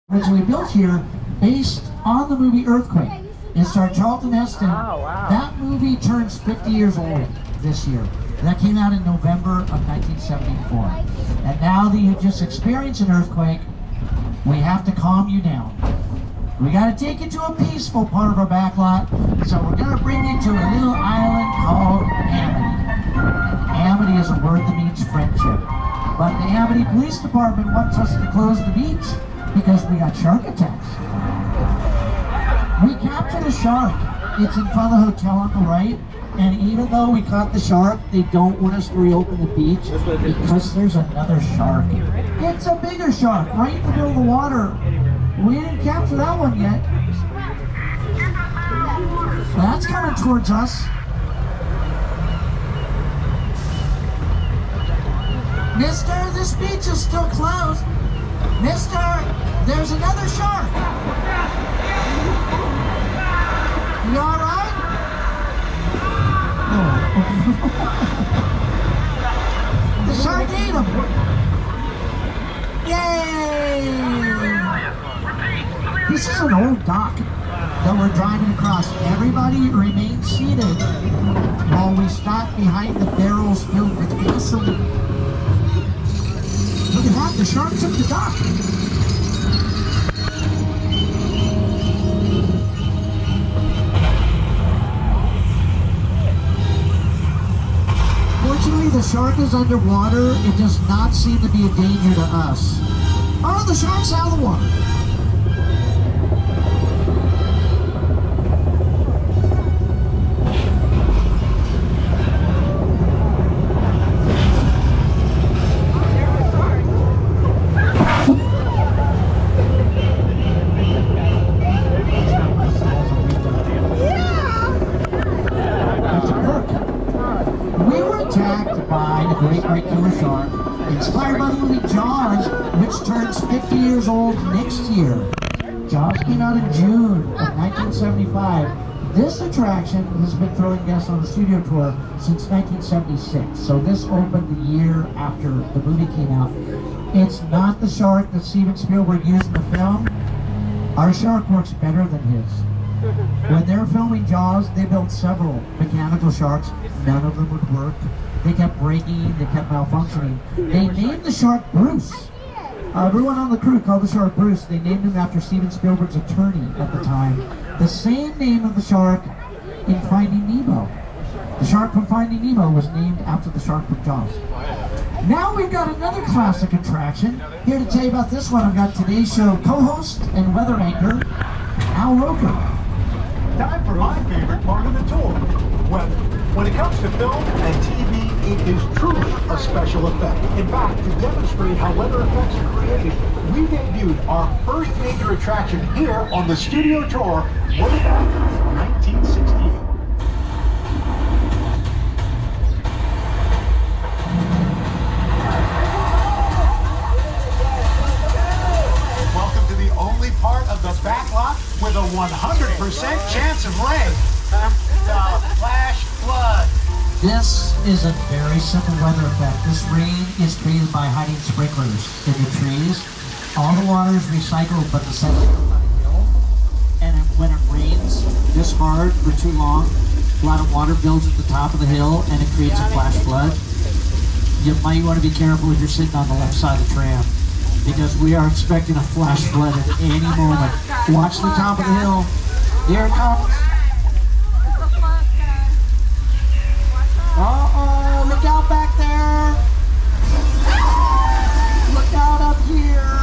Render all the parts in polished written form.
Originally built here based on the movie Earthquake. It starred Charlton Heston. Oh, wow. That movie turns 50 years old this year. That came out in November of 1974. And now that you've just experienced an earthquake, we have to calm you down. We got to take you to a peaceful part of our backlot, so we're going to bring you to a little island called Amity. And Amity is a word that means friendship. But the Amity Police Department wants us to close the beach because we got shark attacks. We captured a shark. It's in front of the hotel on the right. And even though we caught the shark, they don't want us to reopen the beach because there's another shark. It's a bigger shark right in the middle of the water. We didn't capture that one yet. That's coming towards us. Mister, this beach is still closed. Mister, there's another shark. You all right? Oh. The shark ate him. Yay! This is an old dock that we're driving across. Everybody remain seated while we stop behind the barrels filled with gasoline. Look at that, the shark took the dock. Fortunately, the shark is underwater. It does not seem to be a danger to us. Oh, the shark's out of the water. Great white killer shark, inspired by the movie Jaws, which turns 50 years old next year. Jaws came out in June of 1975. This attraction has been throwing guests on the studio tour since 1976, so this opened the year after the movie came out. It's not the shark that Steven Spielberg used in the film. Our shark works better than his. When they were filming Jaws, they built several mechanical sharks. None of them would work. They kept breaking, they kept malfunctioning. They named the shark Bruce. Everyone on the crew called the shark Bruce. They named him after Steven Spielberg's attorney at the time. The same name of the shark in Finding Nemo. The shark from Finding Nemo was named after the shark from Jaws. Now we've got another classic attraction. Here to tell you about this one, I've got today's show co-host and weather anchor, Al Roker. Time for my favorite part of the tour, weather. When it comes to film and TV, it is truly a special effect. In fact, to demonstrate how weather effects are created, we debuted our first major attraction here on the studio tour way back in 1968. Welcome to the only part of the backlot with a 100% chance of rain. The flash flood. This is a very simple weather effect. This rain is created by hiding sprinklers in the trees. All the water is recycled, but the sunlight comes on a hill. And when it rains this hard for too long, a lot of water builds at the top of the hill and it creates a flash flood. You might want to be careful if you're sitting on the left side of the tram, because we are expecting a flash flood at any moment. Watch the top of the hill. Here it comes. Uh-oh, look out back there. Look out up here.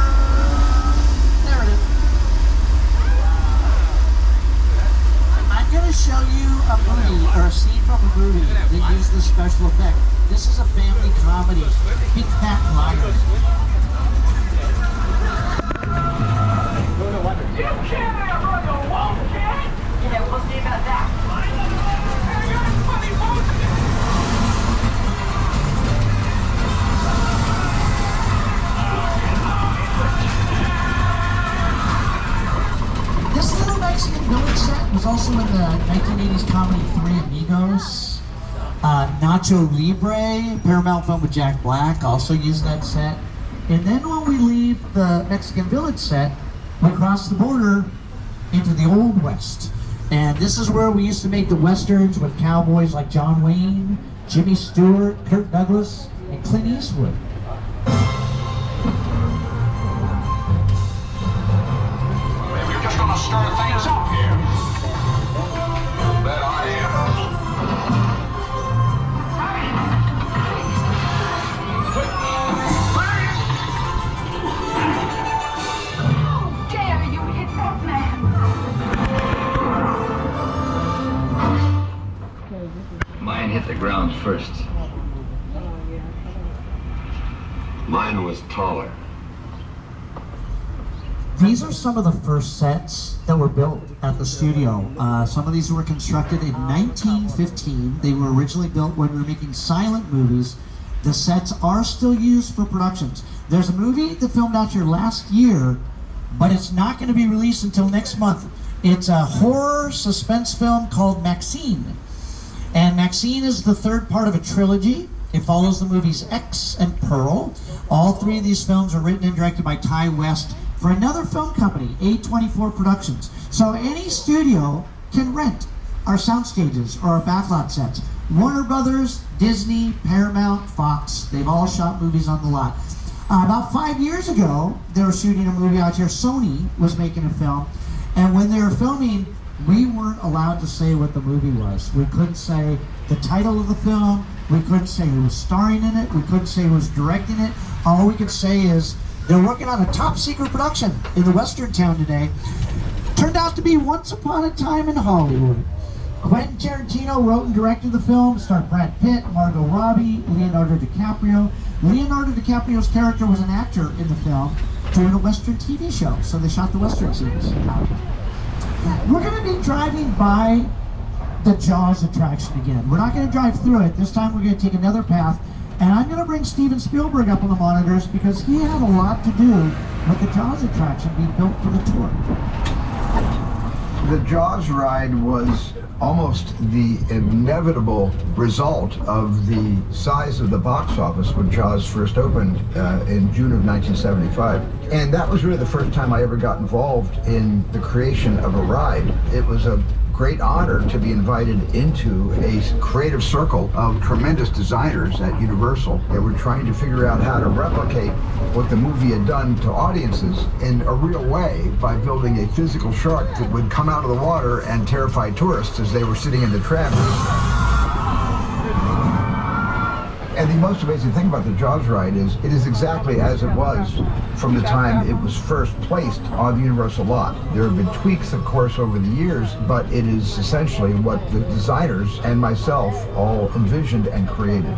There it is. I'm going to show you a movie, or a scene from a movie that used this special effect. This is a family comedy, Big Fat Liars. You can't outrun a wildcat! Yeah, we'll see about that. This little Mexican village set was also in the 1980s comedy Three Amigos. Nacho Libre, Paramount film with Jack Black, also used that set. And then when we leave the Mexican village set, we crossed the border into the Old West. And this is where we used to make the westerns with cowboys like John Wayne, Jimmy Stewart, Kirk Douglas, and Clint Eastwood. Maybe you're just gonna stir things up here. Bet I am. How dare you hit that man? Mine hit the ground first. Mine was taller. These are some of the first sets that were built at the studio. Some of these were constructed in 1915. They were originally built when we were making silent movies. The sets are still used for productions. There's a movie that filmed out here last year, but it's not going to be released until next month. It's a horror suspense film called Maxine. And Maxine is the third part of a trilogy. It follows the movies X and Pearl. All three of these films are written and directed by Ty West for another film company, A24 Productions. So any studio can rent our sound stages or our backlot sets. Warner Brothers, Disney, Paramount, Fox, they've all shot movies on the lot. About 5 years ago, they were shooting a movie out here. Sony was making a film, and when they were filming, we weren't allowed to say what the movie was. We couldn't say the title of the film. We couldn't say who was starring in it. We couldn't say who was directing it. All we could say is they're working on a top secret production in the Western town today. Turned out to be Once Upon a Time in Hollywood. Quentin Tarantino wrote and directed the film, starred Brad Pitt, Margot Robbie, Leonardo DiCaprio. Leonardo DiCaprio's character was an actor in the film doing a Western TV show, so they shot the Western scenes. We're going to be driving by the Jaws attraction again. We're not going to drive through it. This time we're going to take another path, and I'm going to bring Steven Spielberg up on the monitors because he had a lot to do with the Jaws attraction being built for the tour. The Jaws ride was almost the inevitable result of the size of the box office when Jaws first opened in June of 1975. And that was really the first time I ever got involved in the creation of a ride. It was a great honor to be invited into a creative circle of tremendous designers at Universal that were trying to figure out how to replicate what the movie had done to audiences in a real way by building a physical shark that would come out of the water and terrify tourists as they were sitting in the tram. And the most amazing thing about the Jaws ride is it is exactly as it was from the time it was first placed on the Universal lot. There have been tweaks, of course, over the years, but it is essentially what the designers and myself all envisioned and created.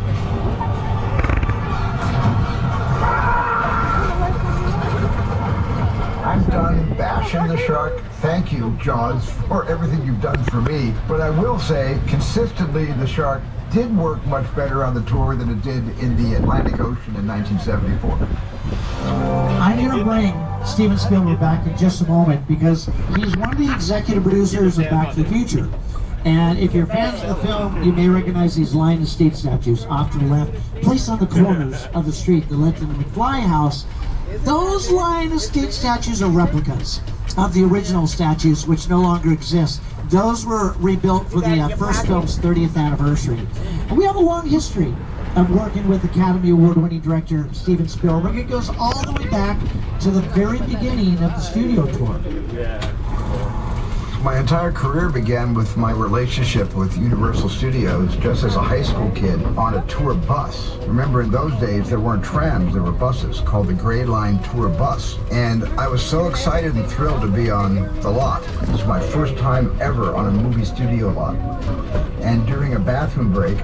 I'm done bashing the shark. Thank you, Jaws, for everything you've done for me. But I will say, consistently, the shark did work much better on the tour than it did in the Atlantic Ocean in 1974. I'm going to bring Steven Spielberg back in just a moment because he's one of the executive producers of Back to the Future. And if you're fans of the film, you may recognize these Lion Estate statues off to the left, placed on the corners of the street that led to the McFly house. Those Lion Estate statues are replicas of the original statues, which no longer exist. Those were rebuilt for the first film's 30th anniversary. And we have a long history of working with Academy Award-winning director Steven Spielberg. It goes all the way back to the very beginning of the studio tour. My entire career began with my relationship with Universal Studios just as a high school kid on a tour bus. Remember, in those days, there weren't trams, there were buses called the Gray Line Tour Bus. And I was so excited and thrilled to be on the lot. It was my first time ever on a movie studio lot. And during a bathroom break,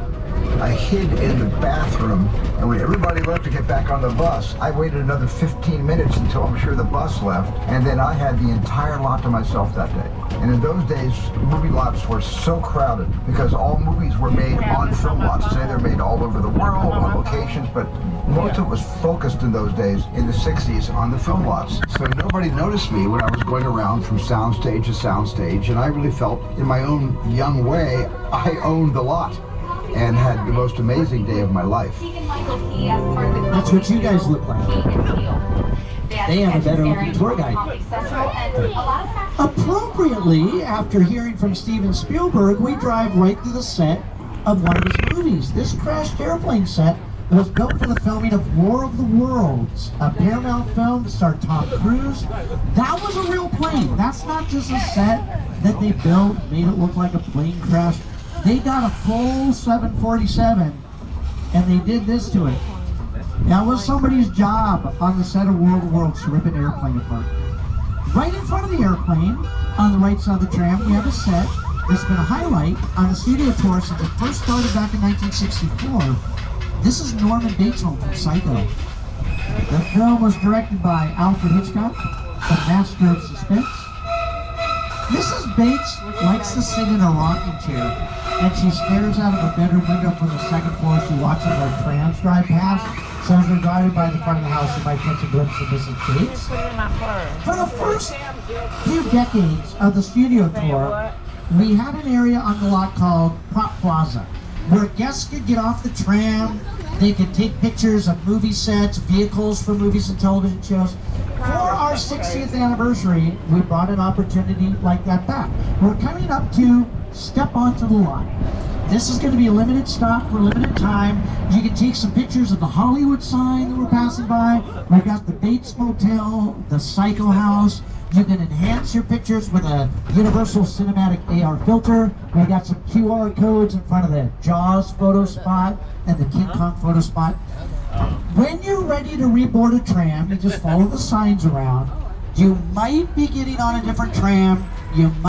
I hid in the bathroom, and when everybody left to get back on the bus, I waited another 15 minutes until I'm sure the bus left, and then I had the entire lot to myself that day. And in those days, movie lots were so crowded because all movies were made on film lots. Today they're made all over the world, on locations, but most of it was focused in those days, in the 60s, on the film lots. So nobody noticed me when I was going around from soundstage to soundstage, and I really felt, in my own young way, I owned the lot and had the most amazing day of my life. That's what you guys look like. They have a better looking tour guide. Appropriately, after hearing from Steven Spielberg, we drive right to the set of one of his movies. This crashed airplane set was built for the filming of War of the Worlds, a Paramount film that starred Tom Cruise. That was a real plane. That's not just a set that they built, made it look like a plane crash. They got a full 747 and they did this to it. That was somebody's job on the set of War of the Worlds to rip an airplane apart. Right in front of the airplane, on the right side of the tram, we have a set that's been a highlight on a studio tour since it first started back in 1964. This is Norman Bates' home from Psycho. The film was directed by Alfred Hitchcock, the master of suspense. Mrs. Bates likes to sit in a rocking chair, and she stares out of a bedroom window from the second floor. She watches our trams drive past. So as we're driving by the front of the house, you might catch a glimpse of Mrs. Bates. For the first few decades of the studio tour, we had an area on the lot called Prop Plaza, where guests could get off the tram, they could take pictures of movie sets, vehicles for movies and television shows. For our 60th anniversary, we brought an opportunity like that back. We're coming up to Step Onto the Lot. This is going to be a limited stop for a limited time. You can take some pictures of the Hollywood sign that we're passing by. We've got the Bates Motel, the Psycho House. You can enhance your pictures with a Universal Cinematic AR filter. We got some QR codes in front of the Jaws photo spot and the King Kong photo spot. When you're ready to reboard a tram, you just follow the signs around. You might be getting on a different tram. You might